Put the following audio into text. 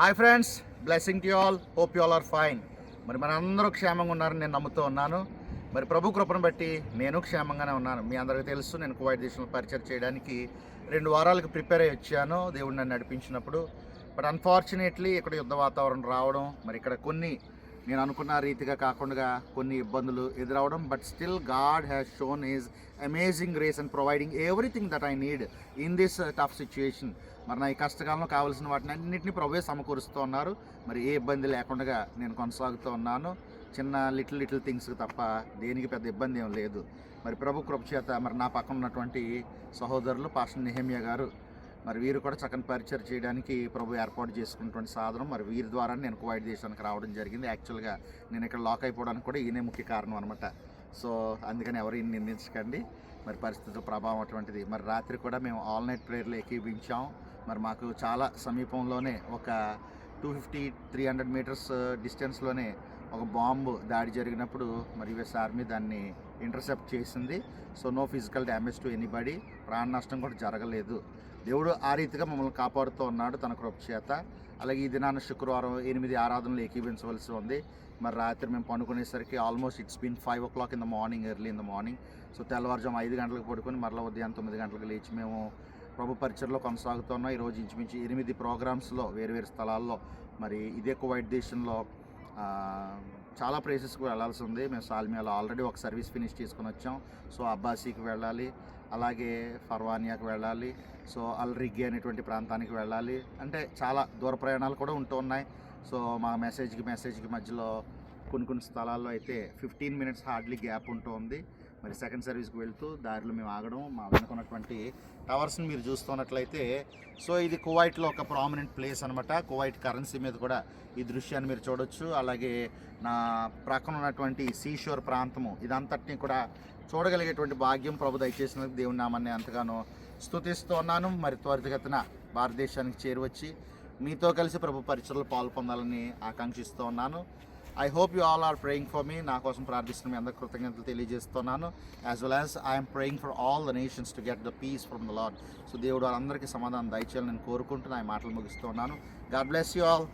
Hi friends, blessing to all. Hope you all are fine. మరి మనందరూ క్షేమంగా ఉన్నారని నేను నమ్ముతూ ఉన్నాను. మరి ప్రభు కృపను బట్టి నేను క్షేమంగానే ఉన్నాను. మీ అందరికీ తెలుసు, నేను కువైట్ దేశంలో పరిచయం చేయడానికి 2 వారాలకు ప్రిపేర్ అయ్యి వచ్చాను, దేవుడు నన్ను నడిపించినప్పుడు. బట్ అన్ఫార్చునేట్లీ ఇక్కడ యుద్ధ వాతావరణం రావడం, మరి ఇక్కడ కొన్ని నేను అనుకున్న రీతిగా కాకుండా కొన్ని ఇబ్బందులు ఎదురవడం. But still God has shown his amazing grace and providing everything that I need in this tough situation. మరి నా ఈ కష్టకాలంలో కావాల్సిన వాటిని అన్నింటినీ ప్రభువే సమకూరుస్తూ ఉన్నారు. మరి ఏ ఇబ్బంది లేకుండా నేను కొనసాగుతూ ఉన్నాను. చిన్న లిటిల్ థింగ్స్ తప్ప దేనికి పెద్ద ఇబ్బంది ఏం లేదు. మరి ప్రభు కృప చేత మరి నా పక్కన ఉన్నటువంటి సహోదరులు పాస్టర్ నెహెమియా గారు, మరి వీరు కూడా చక్కని పరిచయం చేయడానికి ప్రభు ఏర్పాటు చేసుకున్నటువంటి సాధనం. మరి వీరి ద్వారా నేను కువైట్ దేశానికి రావడం జరిగింది. యాక్చువల్గా నేను ఇక్కడ లాక్ అయిపోవడానికి కూడా ఈయనే ముఖ్య కారణం అనమాట. సో అందుకని ఎవరు ఈయన నిందించకండి. మరి పరిస్థితుల ప్రభావం అటువంటిది. మరి రాత్రి కూడా మేము ఆల్ నైట్ ప్రేయర్లు ఏకీభించాం. మరి మాకు చాలా సమీపంలోనే ఒక 250-300 మీటర్స్ డిస్టెన్స్లోనే ఒక బాంబు దాడి జరిగినప్పుడు మరి యుఎస్ ఆర్మీ దాన్ని ఇంటర్సెప్ట్ చేసింది. So no physical damage to anybody, ప్రాణ నష్టం కూడా జరగలేదు. దేవుడు ఆ రీతిగా మమ్మల్ని కాపాడుతూ ఉన్నాడు తన కృప చేత. అలాగే ఈ దినాన శుక్రవారం 8 ఆరాధనలు ఏకీభించవలసి ఉంది. మరి రాత్రి మేము పండుకునేసరికి almost it's been 5 o'clock in the morning, early in the morning. So తెల్లవారుజాము 5 గంటలకు పడుకొని మరలా ఉదయం 9 గంటలకు లేచి మేము ప్రభు పరిచయలో కొనసాగుతున్నాం. ఈరోజు ఇంచుమించు 8 ప్రోగ్రామ్స్లో వేరు స్థలాల్లో, మరి ఇదే కువైట్ దేశంలో చాలా ప్లేసెస్కి వెళ్ళాల్సి ఉంది. మేము సాల్మియాలో ఆల్రెడీ ఒక సర్వీస్ ఫినిష్ చేసుకొని వచ్చాం. సో అబ్బాసీకి వెళ్ళాలి, అలాగే ఫర్వానియాకి వెళ్ళాలి, సో అల్ రిగ్గి అనేటువంటి ప్రాంతానికి వెళ్ళాలి. అంటే చాలా దూర ప్రయాణాలు కూడా ఉంటూ ఉన్నాయి. సో మా మెసేజ్కి మధ్యలో కొన్ని స్థలాల్లో అయితే 15 minutes హార్డ్లీ గ్యాప్ ఉంటూ ఉంది. మరి సెకండ్ సర్వీస్కి వెళ్తూ దారిలో మేము ఆగడం, మా వెనుకున్నటువంటి టవర్స్ని మీరు చూస్తున్నట్లయితే, సో ఇది కువైట్లో ఒక ప్రామినెంట్ ప్లేస్ అనమాట. కువైట్ కరెన్సీ మీద కూడా ఈ దృశ్యాన్ని మీరు చూడొచ్చు. అలాగే నా ప్రక్కన ఉన్నటువంటి సీషోర్ ప్రాంతము ఇదంతటినీ కూడా చూడగలిగేటువంటి భాగ్యం ప్రభు దయచేసినందుకు దేవుని నామాన్ని ఎంతగానో స్తుతిస్తూ ఉన్నాను. మరి త్వరితగతిన భారతదేశానికి చేరువచ్చి మీతో కలిసి ప్రభు పరిచయలో పాల్పొందాలని ఆకాంక్షిస్తూ ఉన్నాను. I hope you all are praying for me. నా కోసం ప్రార్థిస్తున్న మీ అందరి కృతజ్ఞతలు తెలియజేస్తున్నాను. As well as I'm praying for all the nations to get the peace from the Lord. So దేవుడు వాళ్ళందరికీ సమాధానం దయచేయాలని నేను కోరుకుంటూ నా మాటలు ముగిస్తున్నాను. God bless you all.